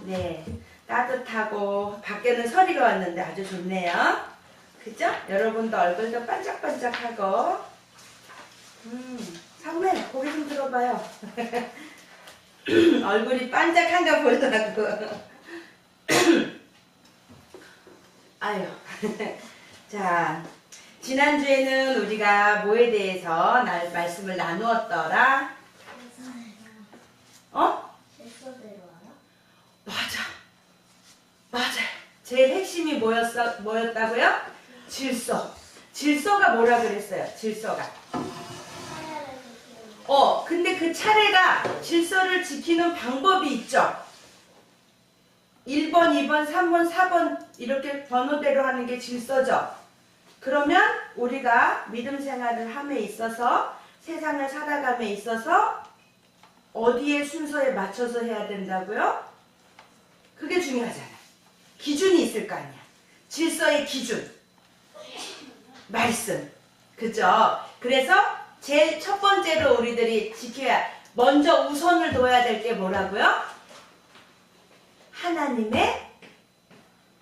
네, 따뜻하고 밖에는 서리가 왔는데 아주 좋네요. 그죠? 여러분도 얼굴도 반짝반짝하고. 상맨 고개 좀 들어봐요. 얼굴이 반짝한가 보더라고. 아유. 자, 지난주에는 우리가 뭐에 대해서 말씀을 나누었더라? 어? 질서대로 알아? 맞아. 맞아요. 제일 핵심이 뭐였다고요? 질서. 질서가 뭐라 그랬어요? 질서가. 근데 그 차례가 질서를 지키는 방법이 있죠. 1번, 2번, 3번, 4번 이렇게 번호대로 하는 게 질서죠. 그러면 우리가 믿음 생활을 함에 있어서 세상을 살아감에 있어서 어디에 순서에 맞춰서 해야 된다고요? 그게 중요하잖아. 기준이 있을 거 아니야. 질서의 기준. 말씀. 그죠? 그래서 제일 첫 번째로 우리들이 지켜야, 먼저 우선을 둬야 될 게 뭐라고요? 하나님의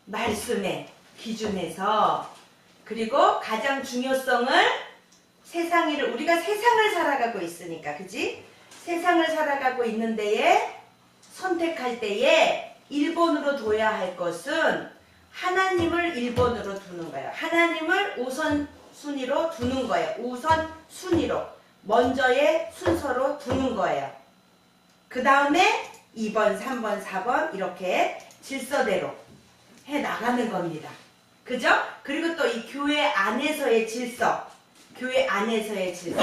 말씀의 기준에서, 그리고 가장 중요성을 우리가 세상을 살아가고 있으니까, 그지? 세상을 살아가고 있는 데에 선택할 때에 1번으로 둬야 할 것은 하나님을 1번으로 두는 거예요. 하나님을 우선순위로 두는 거예요. 우선순위로. 먼저의 순서로 두는 거예요. 그 다음에 2번, 3번, 4번 이렇게 질서대로 해 나가는 겁니다. 그죠? 그리고 또 이 교회 안에서의 질서. 교회 안에서의 질서.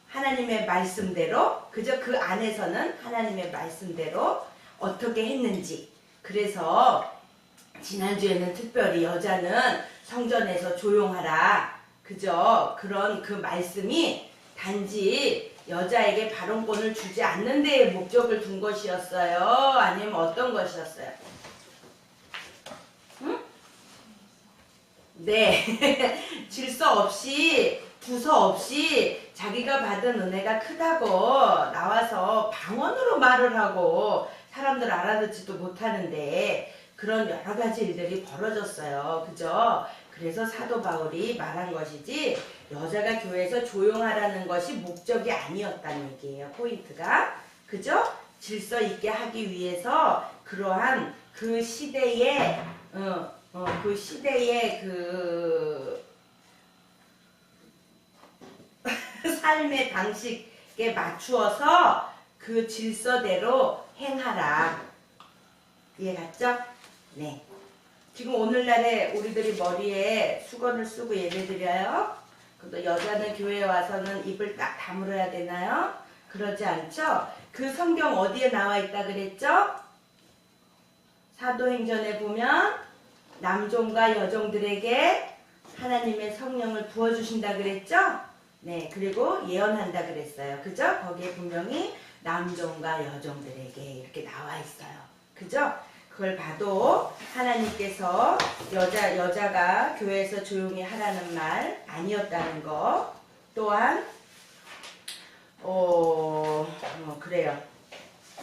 하나님의 말씀대로. 그죠? 그 안에서는 하나님의 말씀대로 어떻게 했는지. 그래서 지난주에는 특별히 여자는 성전에서 조용하라. 그죠? 그런 그 말씀이 단지 여자에게 발언권을 주지 않는 데에 목적을 둔 것이었어요? 아니면 어떤 것이었어요? 응? 네. 질서 없이, 부서 없이 자기가 받은 은혜가 크다고 나와서 방언으로 말을 하고 사람들 알아듣지도 못하는데 그런 여러 가지 일들이 벌어졌어요. 그죠? 그래서 사도 바울이 말한 것이지 여자가 교회에서 조용하라는 것이 목적이 아니었다는 얘기예요. 포인트가. 그죠? 질서 있게 하기 위해서 그러한 그 시대의 삶의 방식에 맞추어서 그 질서대로 행하라. 이해 갔죠? 네. 지금 오늘날에 우리들이 머리에 수건을 쓰고 예배드려요. 그래도 여자는 교회에 와서는 입을 딱 다물어야 되나요? 그러지 않죠? 그 성경 어디에 나와 있다 그랬죠? 사도행전에 보면 남종과 여종들에게 하나님의 성령을 부어주신다 그랬죠? 네, 그리고 예언한다 그랬어요. 그죠? 거기에 분명히 남종과 여종들에게 이렇게 나와 있어요. 그죠? 그걸 봐도 하나님께서 여자가 교회에서 조용히 하라는 말 아니었다는 거. 또한 그래요.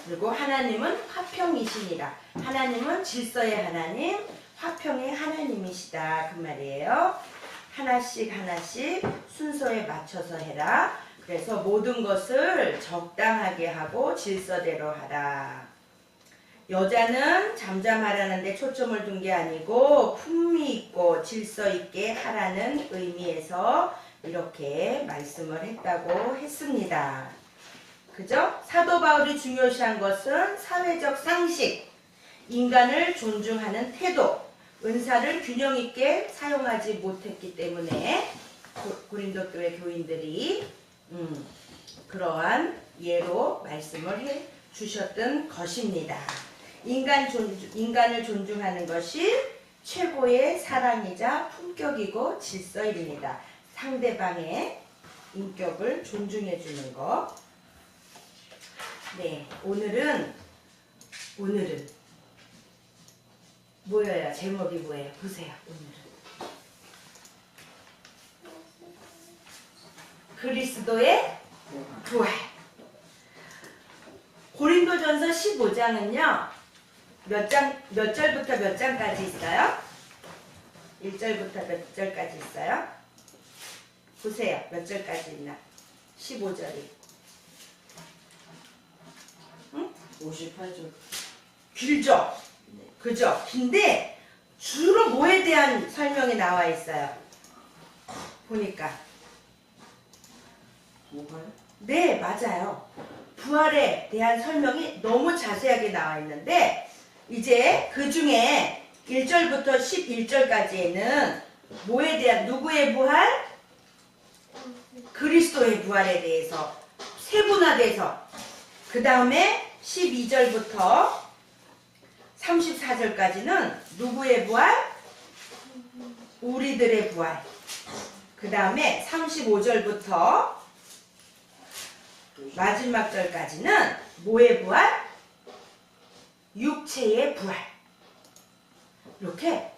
그리고 하나님은 화평이시니라. 하나님은 질서의 하나님, 화평의 하나님이시다. 그 말이에요. 하나씩 하나씩 순서에 맞춰서 해라. 그래서 모든 것을 적당하게 하고 질서대로 하라. 여자는 잠잠하라는데 초점을 둔 게 아니고 품위 있고 질서 있게 하라는 의미에서 이렇게 말씀을 했다고 했습니다. 그죠? 사도 바울이 중요시한 것은 사회적 상식, 인간을 존중하는 태도, 은사를 균형 있게 사용하지 못했기 때문에 고린도 교회 교인들이 그러한 예로 말씀을 해 주셨던 것입니다. 인간을 존중하는 것이 최고의 사랑이자 품격이고 질서입니다. 상대방의 인격을 존중해 주는 것. 네, 오늘은 뭐예요? 제목이 뭐예요? 보세요. 오늘은 그리스도의 부활. 고린도전서 15장은요. 몇 절부터 몇 장까지 있어요? 1절부터 몇 절까지 있어요? 보세요. 몇 절까지 있나? 15절이. 응? 58절. 길죠? 그죠? 근데 주로 뭐에 대한 설명이 나와 있어요? 보니까. 부활? 네, 맞아요. 부활에 대한 설명이 너무 자세하게 나와 있는데 이제 그 중에 1절부터 11절까지에는 뭐에 대한, 누구의 부활? 그리스도의 부활에 대해서 세분화돼서, 그 다음에 12절부터 34절까지는 누구의 부활? 우리들의 부활. 그 다음에 35절부터 마지막 절까지는 뭐의 부활? 육체의 부활. 이렇게.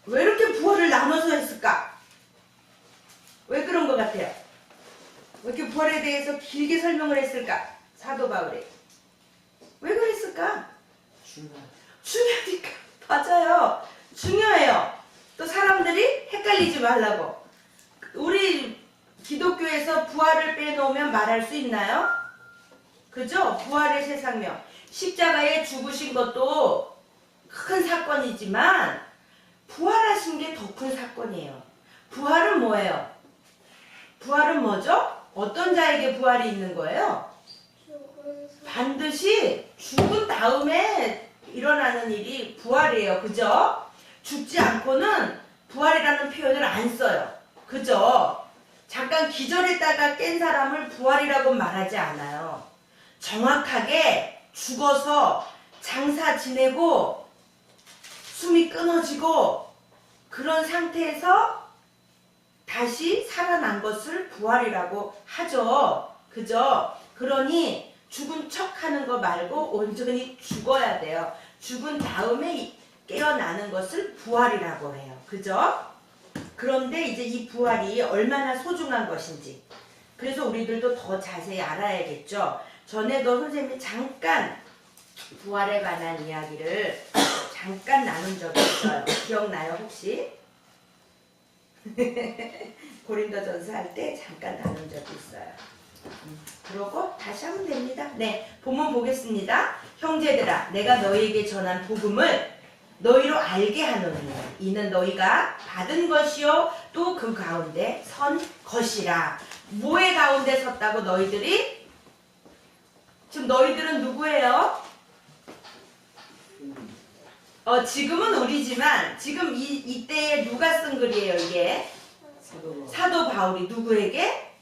왜 이렇게 부활을 나눠서 했을까? 왜 그런 것 같아요? 왜 이렇게 부활에 대해서 길게 설명을 했을까? 사도 바울이. 왜 그랬을까? 중요하니까. 맞아요. 중요해요. 또 사람들이 헷갈리지 말라고. 우리 기독교에서 부활을 빼놓으면 말할 수 있나요? 그죠? 부활의 세상명. 십자가에 죽으신 것도 큰 사건이지만 부활하신 게 더 큰 사건이에요. 부활은 뭐예요? 부활은 뭐죠? 어떤 자에게 부활이 있는 거예요? 반드시 죽은 다음에 일어나는 일이 부활이에요. 그죠? 죽지 않고는 부활이라는 표현을 안 써요. 그죠? 잠깐 기절했다가 깬 사람을 부활이라고 말하지 않아요. 정확하게 죽어서 장사 지내고 숨이 끊어지고 그런 상태에서 다시 살아난 것을 부활이라고 하죠. 그죠? 그러니 죽은 척 하는 거 말고 온전히 죽어야 돼요. 죽은 다음에 깨어나는 것을 부활이라고 해요. 그죠? 그런데 이제 이 부활이 얼마나 소중한 것인지, 그래서 우리들도 더 자세히 알아야겠죠. 전에도 선생님이 잠깐 부활에 관한 이야기를 잠깐 나눈 적이 있어요. 기억나요 혹시? 고린도전서 할 때 잠깐 나눈 적이 있어요. 그러고 다시 하면 됩니다. 네, 본문 보겠습니다. 형제들아, 내가 너희에게 전한 복음을 너희로 알게 하노니 이는 너희가 받은 것이요 또 그 가운데 선 것이라. 뭐의 가운데 섰다고 너희들이? 지금 너희들은 누구예요? 지금은 우리지만 지금 이때에 누가 쓴 글이에요 이게? 사도 바울이 누구에게?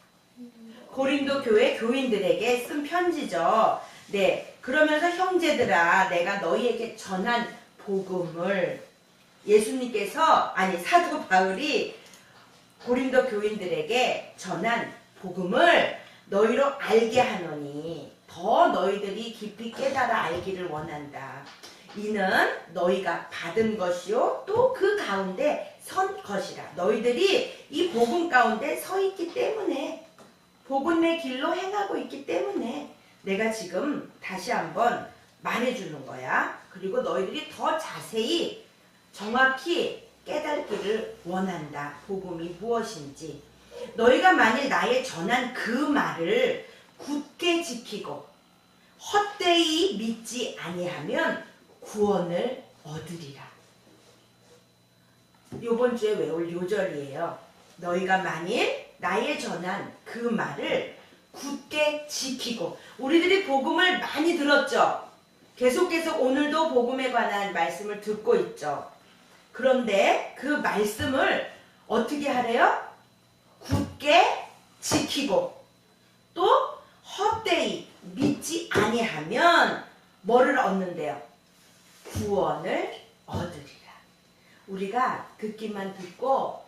고린도 교회 교인들에게 쓴 편지죠. 네, 그러면서 형제들아, 내가 너희에게 전한 복음을, 예수님께서, 아니 사도 바울이 고린도 교인들에게 전한 복음을 너희로 알게 하노니, 더 너희들이 깊이 깨달아 알기를 원한다. 이는 너희가 받은 것이요 또 그 가운데 선 것이라. 너희들이 이 복음 가운데 서 있기 때문에, 복음의 길로 행하고 있기 때문에 내가 지금 다시 한번 말해주는 거야. 그리고 너희들이 더 자세히 정확히 깨닫기를 원한다. 복음이 무엇인지. 너희가 만일 나의 전한 그 말을 굳게 지키고 헛되이 믿지 아니하면 구원을 얻으리라. 요번 주에 외울 요절이에요. 너희가 만일 나의 전한 그 말을 굳게 지키고. 우리들이 복음을 많이 들었죠. 계속 오늘도 복음에 관한 말씀을 듣고 있죠. 그런데 그 말씀을 어떻게 하래요? 굳게 지키고 또 헛되이 믿지 아니하면 뭐를 얻는데요? 구원을 얻으리라. 우리가 듣기만 듣고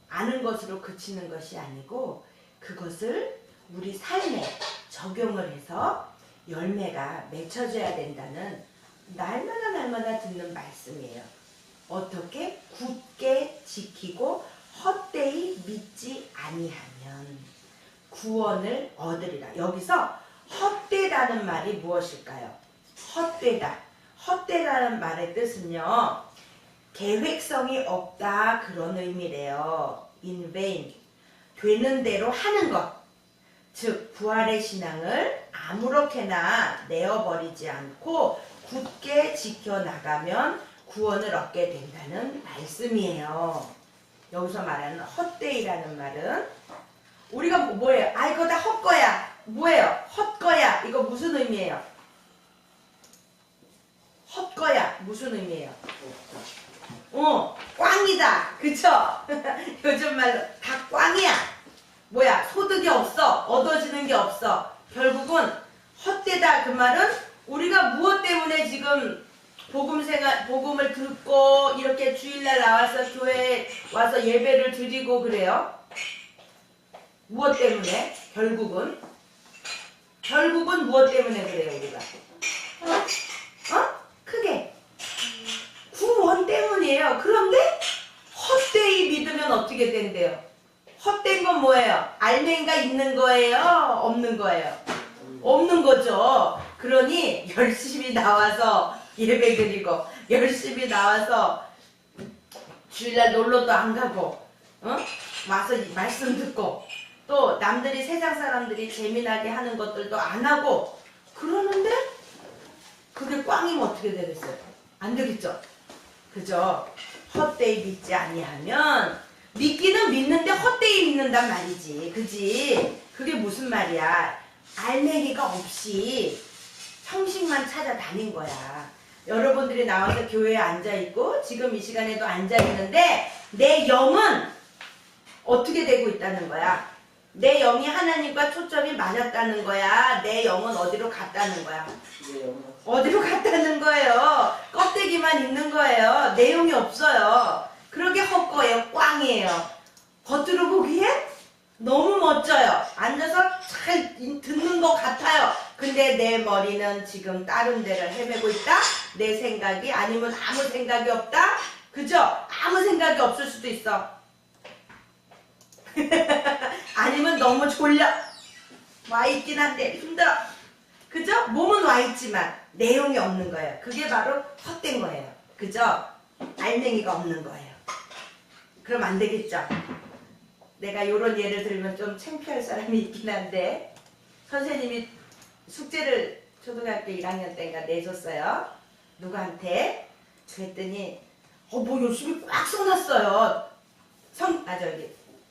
아는 것으로 그치는 것이 아니고 그것을 우리 삶에 적용을 해서 열매가 맺혀져야 된다는 날마다 듣는 말씀이에요. 어떻게? 굳게 지키고 헛되이 믿지 아니하면 구원을 얻으리라. 여기서 헛되다는 말이 무엇일까요? 헛되다. 헛되다는 말의 뜻은요, 계획성이 없다 그런 의미래요. in vain. 되는 대로 하는 것. 즉 부활의 신앙을 아무렇게나 내어버리지 않고 굳게 지켜나가면 구원을 얻게 된다는 말씀이에요. 여기서 말하는 헛되이라는 말은 우리가 뭐예요? 아 이거 다 헛거야. 뭐예요? 헛거야. 이거 무슨 의미예요? 헛거야. 무슨 의미예요? 꽝이다. 그쵸? 요즘 말로 다 꽝이야. 뭐야? 소득이 없어. 얻어지는 게 없어. 결국은 헛되다 그 말은 우리가 무엇 때문에 지금 복음을 듣고 이렇게 주일날 나와서 교회에 와서 예배를 드리고 그래요? 무엇 때문에? 결국은 무엇 때문에 그래요 우리가? 크게 구원 때문이에요. 그런데 헛되이 믿으면 어떻게 된대요? 헛된 건 뭐예요? 알맹이가 있는 거예요? 없는 거예요? 없는 거죠. 그러니 열심히 나와서 예배 드리고 열심히 나와서 주일날 놀러도 안 가고 와서 말씀 듣고 또 남들이 세상 사람들이 재미나게 하는 것들도 안 하고 그러는데 그게 꽝이면 어떻게 되겠어요? 안 되겠죠? 그죠? 헛되이 믿지 아니하면 믿기는 믿는데 헛되이 믿는단 말이지. 그지? 그게 무슨 말이야? 알맹이가 없이 형식만 찾아다닌 거야. 여러분들이 나와서 교회에 앉아있고 지금 이 시간에도 앉아있는데 내 영은 어떻게 되고 있다는 거야? 내 영이 하나님과 초점이 맞았다는 거야. 내 영은 어디로 갔다는 거야? 어디로 갔다는 거예요? 껍데기만 있는 거예요. 내용이 없어요. 그러게 헛거예요. 꽝이에요. 겉으로 보기에 너무 멋져요. 앉아서 잘 듣는 것 같아요. 근데 내 머리는 지금 다른 데를 헤매고 있다? 내 생각이 아니면 아무 생각이 없다? 그죠? 아무 생각이 없을 수도 있어. 아니면 너무 졸려. 와 있긴 한데 힘들어. 그죠? 몸은 와 있지만 내용이 없는 거예요. 그게 바로 헛된 거예요. 그죠? 알맹이가 없는 거예요. 그럼 안 되겠죠? 내가 이런 예를 들면 좀 창피할 사람이 있긴 한데 선생님이 숙제를 초등학교 1학년 때인가 내줬어요. 누구한테? 그랬더니 뭐 열심히 꽉 써놨어요.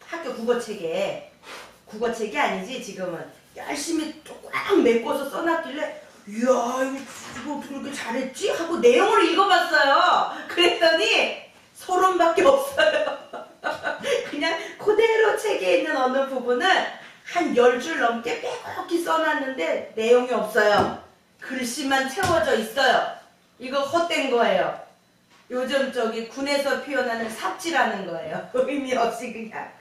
학교 국어책이 아니지 지금은 열심히 꽉 메꿔서 써놨길래 이야 이거 어떻게 이렇게 잘했지? 하고 내용을 읽어봤어요. 그랬더니 소름밖에 없어요. 그냥 그대로 책에 있는 어느 부분을 한 10줄 넘게 빼곡히 써놨는데 내용이 없어요. 글씨만 채워져 있어요. 이거 헛된 거예요. 요즘 군에서 표현하는 삽질하는 거예요. 의미 없이 그냥.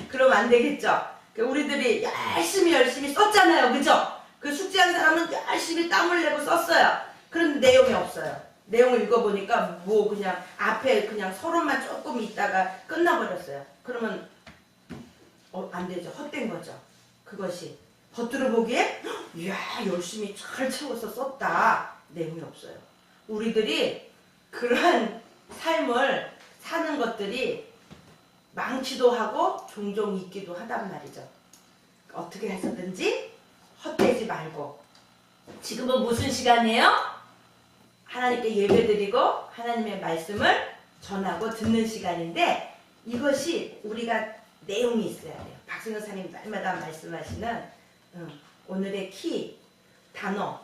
그럼 안 되겠죠? 우리들이 열심히 썼잖아요. 그죠? 그 숙제한 사람은 열심히 땀을 내고 썼어요. 그런데 내용이 없어요. 내용을 읽어보니까 그냥 앞에 그냥 서론만 조금 있다가 끝나버렸어요. 그러면 안 되죠. 헛된 거죠. 그것이 겉으로 보기에 이야 열심히 잘 채워서 썼다. 내용이 없어요. 우리들이 그러한 삶을 사는 것들이 많기도 하고 종종 있기도 하단 말이죠. 어떻게 해서든지 헛되지 말고. 지금은 무슨 시간이에요? 하나님께 예배드리고 하나님의 말씀을 전하고 듣는 시간인데 이것이 우리가 내용이 있어야 돼요. 박승현 선생님 날마다 말씀하시는 오늘의 키, 단어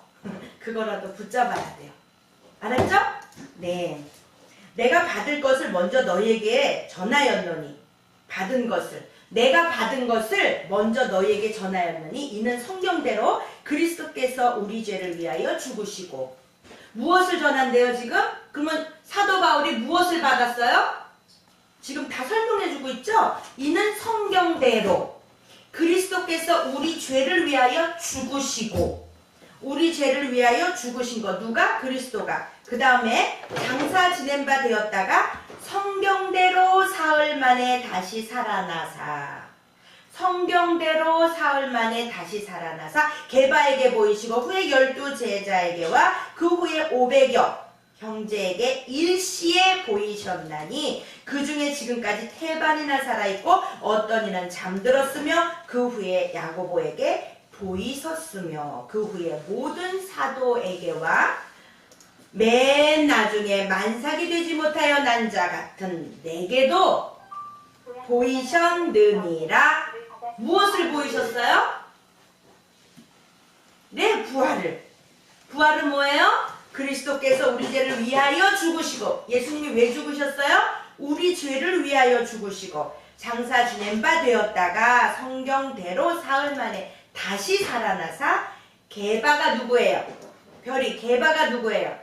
그거라도 붙잡아야 돼요. 알았죠? 네. 내가 받을 것을 먼저 너희에게 전하였노니 내가 받은 것을 먼저 너희에게 전하였노니 이는 성경대로 그리스도께서 우리 죄를 위하여 죽으시고 무엇을 전한대요 지금? 그러면 사도 바울이 무엇을 받았어요? 지금 다 설명해주고 있죠? 이는 성경대로 그리스도께서 우리 죄를 위하여 죽으시고 우리 죄를 위하여 죽으신 것 누가? 그리스도가. 그 다음에 장사 지낸 바 되었다가 성경대로 사흘 만에 다시 살아나사 성경대로 사흘 만에 다시 살아나사 게바에게 보이시고 후에 12 제자에게와 그 후에 500여 형제에게 일시에 보이셨나니 그 중에 지금까지 태반이나 살아있고 어떤 이는 잠들었으며 그 후에 야고보에게 보이셨으며 그 후에 모든 사도에게와 맨 나중에 만삭이 되지 못하여 난 자 같은 내게도 보이셨느니라. 무엇을 보이셨어요? 네, 부활을. 부활은 뭐예요? 그리스도께서 우리 죄를 위하여 죽으시고, 예수님이 왜 죽으셨어요? 우리 죄를 위하여 죽으시고 장사 지낸 바 되었다가 성경대로 사흘 만에 다시 살아나사 게바가 누구예요? 별이 게바가 누구예요?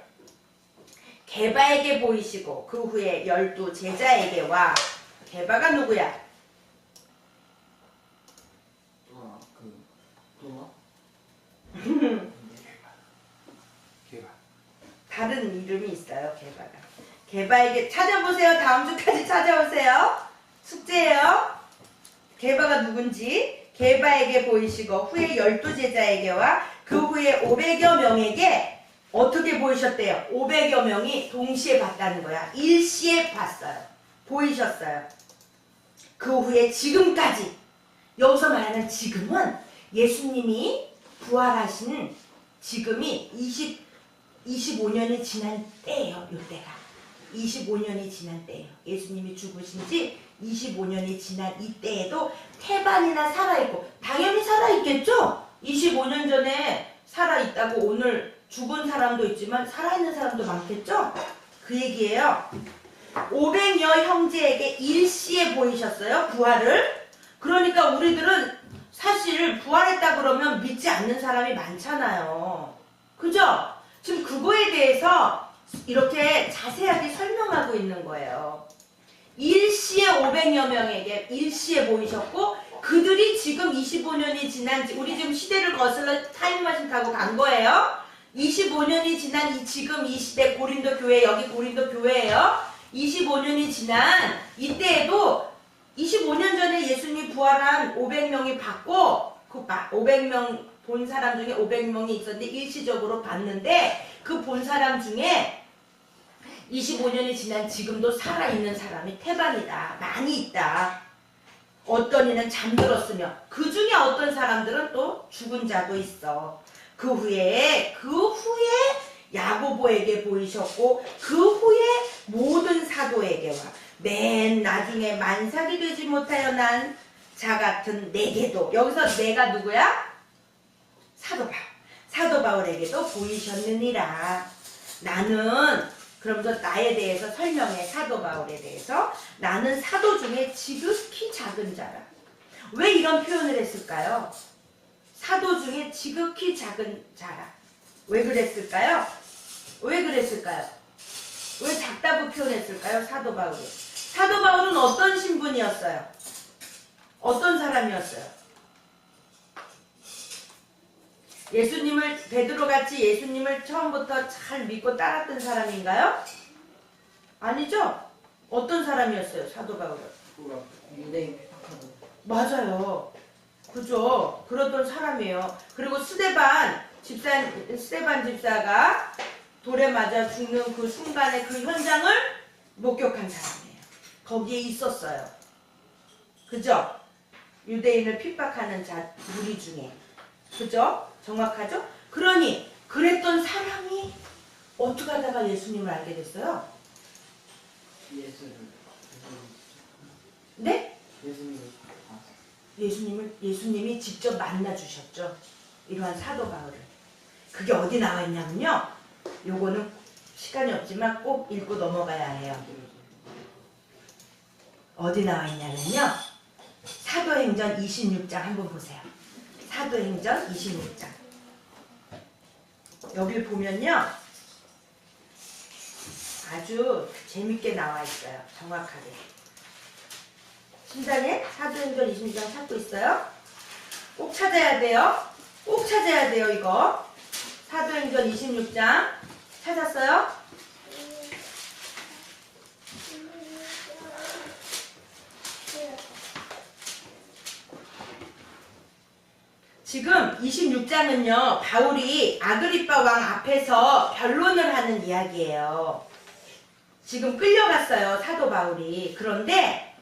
게바에게 보이시고 그 후에 12 제자에게와 게바가 누구야? 개가. 다른 이름이 있어요. 게바가. 게바에게 찾아보세요. 다음 주까지 찾아오세요. 숙제예요. 게바가 누군지. 게바에게 보이시고 후에 12 제자에게와 그 후에 500여 명에게 어떻게 보이셨대요? 500여 명이 동시에 봤다는 거야. 일시에 봤어요. 보이셨어요. 그 후에 지금까지. 여기서 말하는 지금은 예수님이 부활하신 지금이 25년이 지난 때예요. 이때가 25년이 지난 때예요. 예수님이 죽으신 지 25년이 지난 이때에도 태반이나 살아있고, 당연히 살아있겠죠? 25년 전에 살아있다고 오늘 죽은 사람도 있지만 살아있는 사람도 많겠죠? 그 얘기예요. 500여 형제에게 일시에 보이셨어요. 부활을. 그러니까 우리들은 사실 부활했다 그러면 믿지 않는 사람이 많잖아요. 그죠? 지금 그거에 대해서 이렇게 자세하게 설명하고 있는 거예요. 일시에 500여 명에게 일시에 보이셨고, 그들이 지금 25년이 지난, 우리 지금 시대를 거슬러 타임머신 타고 간 거예요. 25년이 지난 지금 이 시대 고린도 교회, 여기 고린도 교회예요. 25년이 지난 이때에도 25년 전에 예수님이 부활한 500명이 봤고, 그 500명 본 사람 중에 500명이 있었는데 일시적으로 봤는데, 그 본 사람 중에 25년이 지난 지금도 살아있는 사람이 태반이다. 많이 있다. 어떤 이는 잠들었으며 그 중에 어떤 사람들은 또 죽은 자도 있어. 그 후에 야고보에게 보이셨고 그 후에 모든 사도에게와 맨 나중에 만삭이 되지 못하여 난 자 같은 내게도, 여기서 내가 누구야? 사도 바울에게도 보이셨느니라. 나는, 그러면서 나에 대해서 설명해. 사도 바울에 대해서. 나는 사도 중에 지극히 작은 자라. 왜 이런 표현을 했을까요? 사도 중에 지극히 작은 자라. 왜 그랬을까요? 왜 작다고 표현했을까요? 사도 바울이. 사도 바울은 어떤 신분이었어요? 어떤 사람이었어요? 베드로같이 예수님을 처음부터 잘 믿고 따랐던 사람인가요? 아니죠? 어떤 사람이었어요, 사도 바울은? 유대인 핍박하고. 맞아요. 그죠? 그러던 사람이에요. 그리고 스데반 집사가 돌에 맞아 죽는 그 순간의 그 현장을 목격한 사람이에요. 거기에 있었어요. 그죠? 유대인을 핍박하는 무리 중에. 그죠? 정확하죠? 그러니 그랬던 사람이 어떻게 하다가 예수님을 알게 됐어요? 네? 예수님이 직접 만나 주셨죠. 이러한 사도 바울을. 그게 어디 나와 있냐면요. 요거는 시간이 없지만 꼭 읽고 넘어가야 해요. 어디 나와 있냐면요. 사도행전 26장 한번 보세요. 사도행전 26장. 여기 보면요. 아주 재밌게 나와 있어요. 정확하게. 심장에 사도행전 26장 찾고 있어요? 꼭 찾아야 돼요. 꼭 찾아야 돼요, 이거. 사도행전 26장. 찾았어요? 지금 26장은요, 바울이 아그리빠 왕 앞에서 변론을 하는 이야기예요. 지금 끌려갔어요, 사도 바울이. 그런데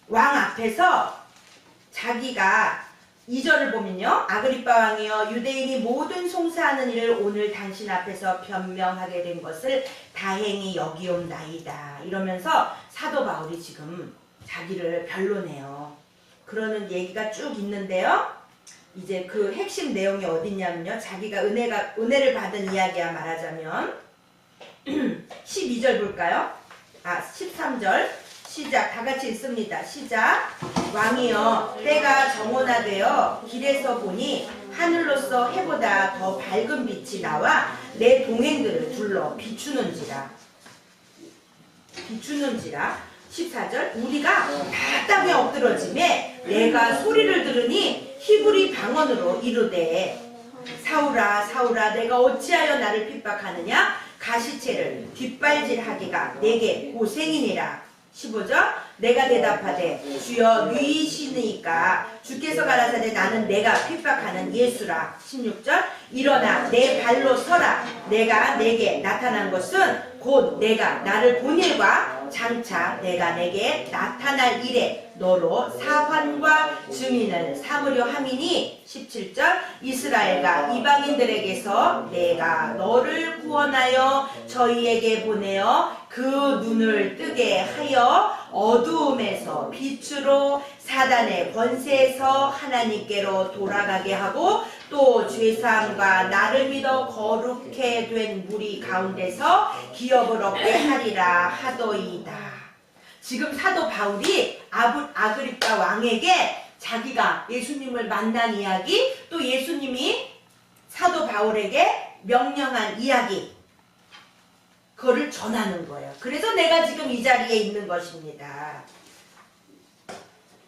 왕 앞에서 자기가 2절을 보면요, 아그리빠 왕이여, 유대인이 모든 송사하는 일을 오늘 당신 앞에서 변명하게 된 것을 다행히 여기옵나이다. 이러면서 사도 바울이 지금 자기를 변론해요. 그러는 얘기가 쭉 있는데요. 이제 그 핵심 내용이 어딨냐면요, 자기가 은혜를 받은 이야기야 말하자면 12절 볼까요? 13절 시작. 다 같이 읽습니다. 시작. 왕이여, 때가 정오나되어 길에서 보니 하늘로서 해보다 더 밝은 빛이 나와 내 동행들을 둘러 비추는지라. 14절. 우리가 다 땅에 엎드러짐에 내가 소리를 들으니 히브리 방언으로 이르되, 사울아 사울아 내가 어찌하여 나를 핍박하느냐? 가시체를 뒷발질하기가 내게 고생이니라. 15절. 내가 대답하되 주여 누이시니까 주께서 가라사대 나는 내가 핍박하는 예수라. 16절. 일어나 내 발로 서라. 내가 내게 나타난 것은 곧 내가 나를 본 일과 장차 내가 내게 나타날 일에 너로 사환과 증인을 삼으려 함이니. 17절. 이스라엘과 이방인들에게서 내가 너를 구원하여 저희에게 보내어 그 눈을 뜨게 하여 어두움에서 빛으로 사단의 권세에서 하나님께로 돌아가게 하고 또 죄사함과 나를 믿어 거룩해 된 무리 가운데서 기업을 얻게 하리라 하더이다. 지금 사도 바울이 아그리빠 왕에게 자기가 예수님을 만난 이야기, 또 예수님이 사도 바울에게 명령한 이야기, 그거를 전하는 거예요. 그래서 내가 지금 이 자리에 있는 것입니다.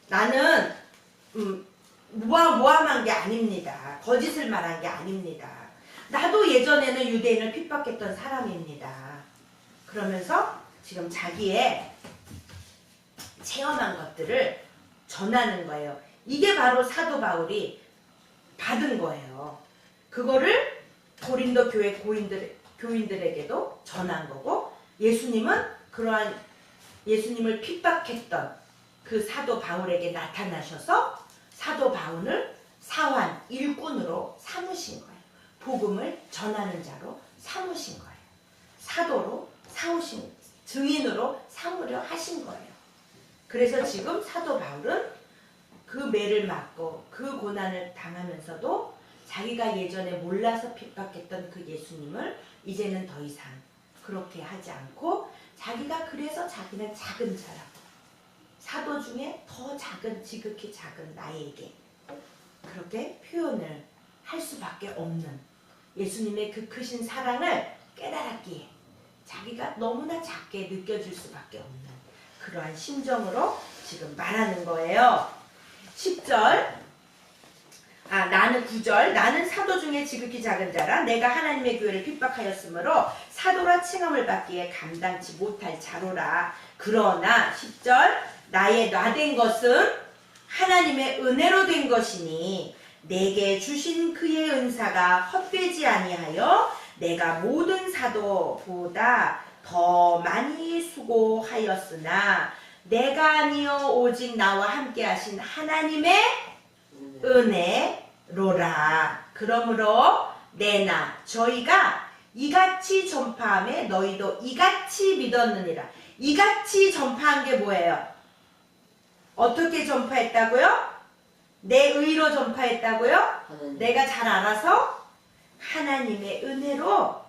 나는 모함한 게 아닙니다. 거짓을 말한 게 아닙니다. 나도 예전에는 유대인을 핍박했던 사람입니다. 그러면서 지금 자기의 체험한 것들을 전하는 거예요. 이게 바로 사도 바울이 받은 거예요. 그거를 고린도 교회 교인들에게도 전한 거고, 예수님은 그러한 예수님을 핍박했던 그 사도 바울에게 나타나셔서 사도 바울을 사환, 일꾼으로 삼으신 거예요. 복음을 전하는 자로 삼으신 거예요. 사도로 삼으신, 증인으로 삼으려 하신 거예요. 그래서 지금 사도 바울은 그 매를 맞고 그 고난을 당하면서도 자기가 예전에 몰라서 핍박했던 그 예수님을 이제는 더 이상 그렇게 하지 않고, 자기가 그래서 자기는 작은 자라고, 사도 중에 더 작은, 지극히 작은 나에게 그렇게 표현을 할 수밖에 없는, 예수님의 그 크신 사랑을 깨달았기에 자기가 너무나 작게 느껴질 수밖에 없는 그러한 심정으로 지금 말하는 거예요. 10절. 나는 9절. 나는 사도 중에 지극히 작은 자라 내가 하나님의 교회를 핍박하였으므로 사도라 칭함을 받기에 감당치 못할 자로라. 그러나 10절. 나의 나된 것은 하나님의 은혜로 된 것이니 내게 주신 그의 은사가 헛되지 아니하여 내가 모든 사도보다 더 많이 수고하였으나 내가 아니요 오직 나와 함께 하신 하나님의 은혜로라. 그러므로 내나 저희가 이같이 전파함에 너희도 이같이 믿었느니라. 이같이 전파한 게 뭐예요? 어떻게 전파했다고요? 내 의로 전파했다고요? 내가 잘 알아서 하나님의 은혜로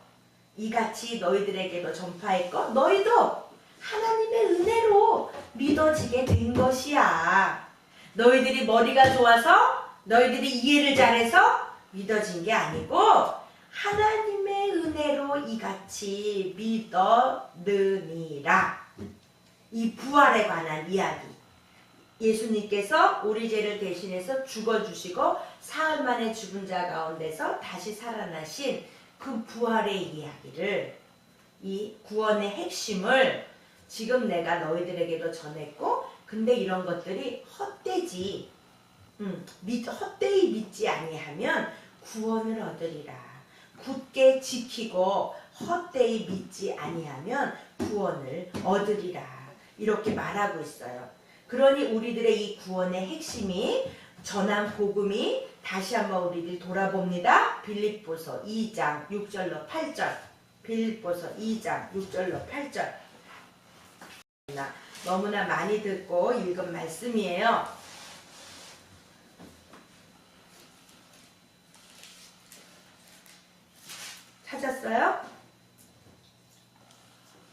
이같이 너희들에게도 전파했고 너희도 하나님의 은혜로 믿어지게 된 것이야. 너희들이 머리가 좋아서 너희들이 이해를 잘해서 믿어진 게 아니고 하나님의 은혜로 이같이 믿었느니라. 이 부활에 관한 이야기. 예수님께서 우리 죄를 대신해서 죽어주시고 사흘 만에 죽은 자 가운데서 다시 살아나신 그 부활의 이야기를, 이 구원의 핵심을 지금 내가 너희들에게도 전했고, 근데 이런 것들이 헛되지, 헛되이 믿지 아니하면 구원을 얻으리라. 굳게 지키고 헛되이 믿지 아니하면 구원을 얻으리라. 이렇게 말하고 있어요. 그러니 우리들의 이 구원의 핵심이 전한 복음이 다시 한번 우리들 돌아봅니다. 빌립보서 2장 6절로 8절. 빌립보서 2장 6절로 8절. 너무나 많이 듣고 읽은 말씀이에요. 찾았어요?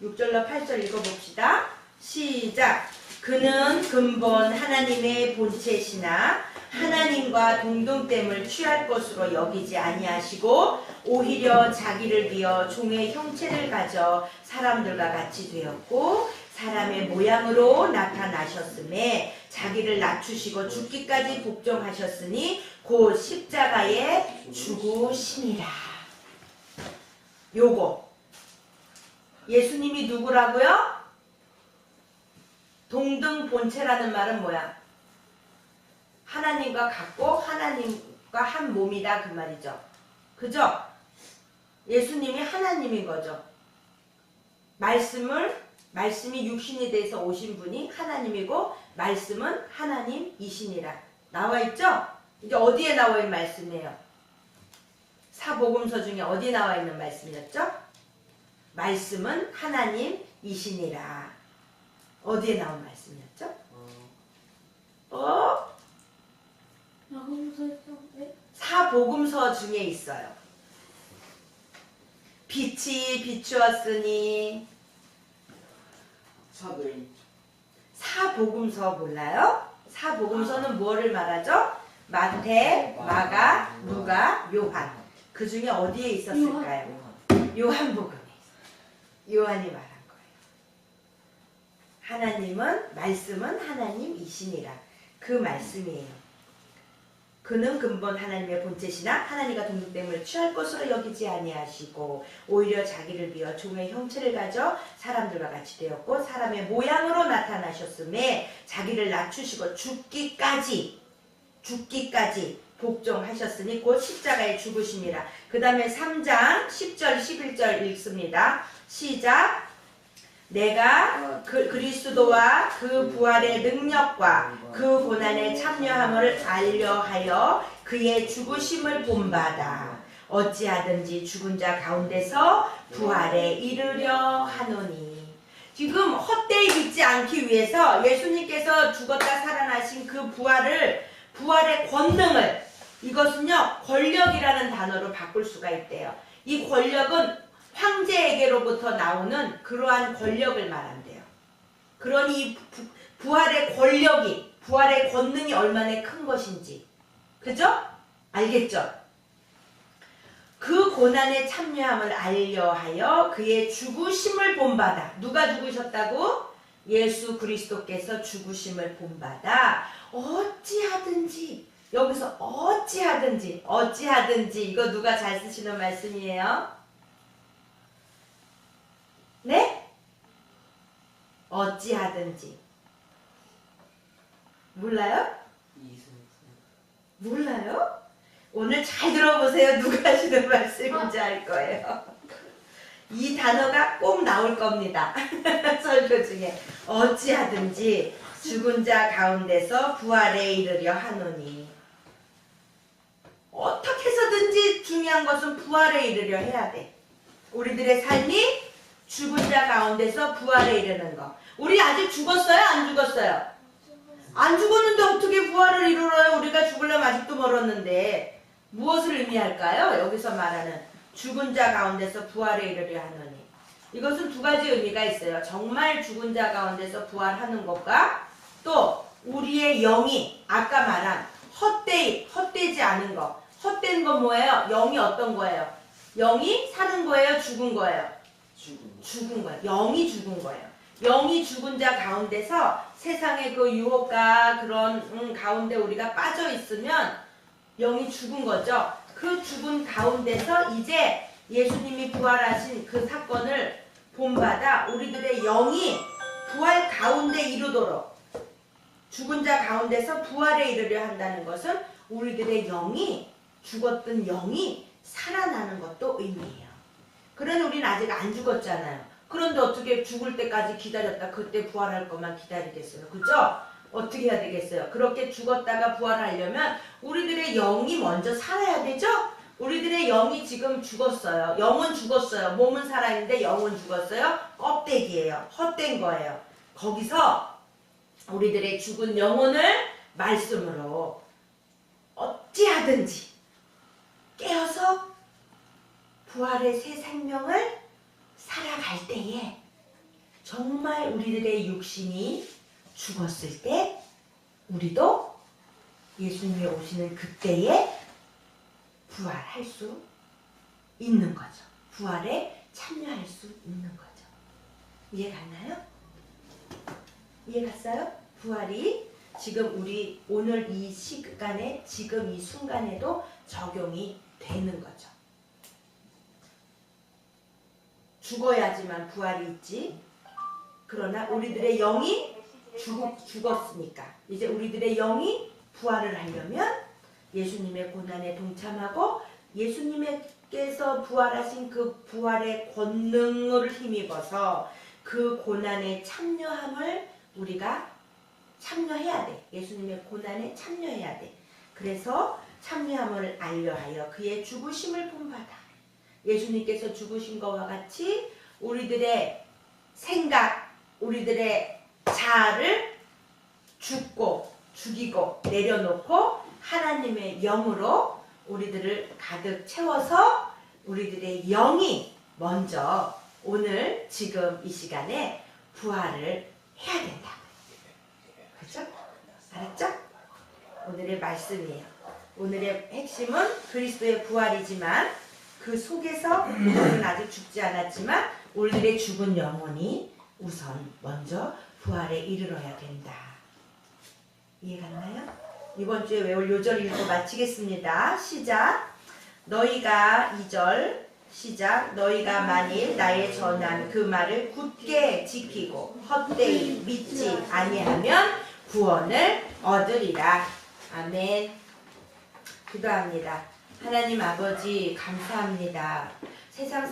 6절로 8절 읽어봅시다. 시작! 그는 근본 하나님의 본체시나 하나님과 동등됨을 취할 것으로 여기지 아니하시고 오히려 자기를 비어 종의 형체를 가져 사람들과 같이 되었고 사람의 모양으로 나타나셨음에 자기를 낮추시고 죽기까지 복종하셨으니 곧 십자가에 죽으시니라. 요거 예수님이 누구라고요? 동등 본체라는 말은 뭐야? 하나님과 같고 하나님과 한 몸이다 그 말이죠. 그죠? 예수님이 하나님인 거죠. 말씀이 육신이 돼서 오신 분이 하나님이고 말씀은 하나님이시니라. 나와 있죠? 이제 어디에 나와 있는 말씀이에요? 사복음서 중에 어디 나와 있는 말씀이었죠? 말씀은 하나님이시니라. 어디에 나온 말씀이었죠? 사복음서 중에 있어요. 빛이 비추었으니. 사복음서 몰라요? 사복음서는 무엇을 말하죠? 마태, 마가, 누가, 요한. 그 중에 어디에 있었을까요? 요한복음에 있어요. 요한이 말한 거예요. 말씀은 하나님이시니라. 그 말씀이에요. 그는 근본 하나님의 본체시나 하나님과 동등됨을 취할 것으로 여기지 아니하시고 오히려 자기를 비어 종의 형체를 가져 사람들과 같이 되었고 사람의 모양으로 나타나셨음에 자기를 낮추시고 죽기까지 복종하셨으니 곧 십자가에 죽으심이라. 그 다음에 3장 10절 11절 읽습니다. 시작! 내가 그리스도와 그 부활의 능력과 그 고난에 참여함을 알려하여 그의 죽으심을 본받아 어찌하든지 죽은 자 가운데서 부활에 이르려 하노니. 지금 헛되이 믿지 않기 위해서 예수님께서 죽었다 살아나신 그 부활의 권능을, 이것은요 권력이라는 단어로 바꿀 수가 있대요. 이 권력은 황제에게로부터 나오는 그러한 권력을 말한대요. 그러니 부활의 권능이 얼마나 큰 것인지. 그죠? 알겠죠? 그 고난에 참여함을 알려하여 그의 죽으심을 본받아. 누가 죽으셨다고? 예수 그리스도께서 죽으심을 본받아 어찌하든지, 여기서 어찌하든지 이거 누가 잘 쓰시는 말씀이에요? 네? 어찌하든지. 몰라요? 몰라요? 오늘 잘 들어보세요. 누가 하시는 말씀인지 알 거예요. 이 단어가 꼭 나올 겁니다. 설교 중에. 어찌하든지 죽은 자 가운데서 부활에 이르려 하노니. 어떻게 해서든지 중요한 것은 부활에 이르려 해야 돼. 우리들의 삶이 죽은 자 가운데서 부활에 이르는 거. 우리 아직 죽었어요? 안 죽었어요? 안 죽었는데 어떻게 부활을 이루어요? 우리가 죽으려면 아직도 멀었는데. 무엇을 의미할까요? 여기서 말하는 죽은 자 가운데서 부활에 이르려 하노니. 이것은 두 가지 의미가 있어요. 정말 죽은 자 가운데서 부활하는 것과 또 우리의 영이 아까 말한 헛되지 않은 거. 헛된 건 뭐예요? 영이 어떤 거예요? 영이 사는 거예요? 죽은 거예요? 죽은 거예요. 영이 죽은 거예요. 영이 죽은 자 가운데서 세상의 그 유혹과 그런 가운데 우리가 빠져 있으면 영이 죽은 거죠. 그 죽은 가운데서 이제 예수님이 부활하신 그 사건을 본받아 우리들의 영이 부활 가운데 이루도록 죽은 자 가운데서 부활에 이르려 한다는 것은 우리들의 영이 죽었던 영이 살아나는 것도 의미해요. 그러나 우리는 아직 안 죽었잖아요. 그런데 어떻게 죽을 때까지 기다렸다 그때 부활할 것만 기다리겠어요. 그죠? 어떻게 해야 되겠어요? 그렇게 죽었다가 부활하려면 우리들의 영이 먼저 살아야 되죠? 우리들의 영이 지금 죽었어요. 영은 죽었어요. 몸은 살아있는데 영은 죽었어요. 껍데기예요. 헛된 거예요. 거기서 우리들의 죽은 영혼을 말씀으로 어찌하든지 깨어서 부활의 새 생명을 살아갈 때에 정말 우리들의 육신이 죽었을 때 우리도 예수님이 오시는 그때에 부활할 수 있는 거죠. 부활에 참여할 수 있는 거죠. 이해 갔나요? 이해 갔어요? 부활이 지금 우리 오늘 이 시간에 지금 이 순간에도 적용이 되는 거죠. 죽어야지만 부활이 있지. 그러나 우리들의 영이 죽었으니까 이제 우리들의 영이 부활을 하려면 예수님의 고난에 동참하고 예수님께서 부활하신 그 부활의 권능을 힘입어서 그 고난에 참여함을 우리가 참여해야 돼. 예수님의 고난에 참여해야 돼. 그래서 참여함을 알려하여 그의 죽으심을 본받아. 예수님께서 죽으신 것과 같이 우리들의 생각, 우리들의 자아를 죽이고 내려놓고 하나님의 영으로 우리들을 가득 채워서 우리들의 영이 먼저 오늘 지금 이 시간에 부활을 해야 된다. 그렇죠? 알았죠? 오늘의 말씀이에요. 오늘의 핵심은 그리스도의 부활이지만 그 속에서 우리는 아직 죽지 않았지만 우리들의 죽은 영혼이 우선 먼저 부활에 이르러야 된다. 이해 갔나요? 이번 주에 외울 요절 읽고 마치겠습니다. 시작. 너희가 2절 시작. 너희가 만일 나의 전한 그 말을 굳게 지키고 헛되이 믿지 아니하면 구원을 얻으리라. 아멘. 기도합니다. 하나님 아버지 감사합니다. 세상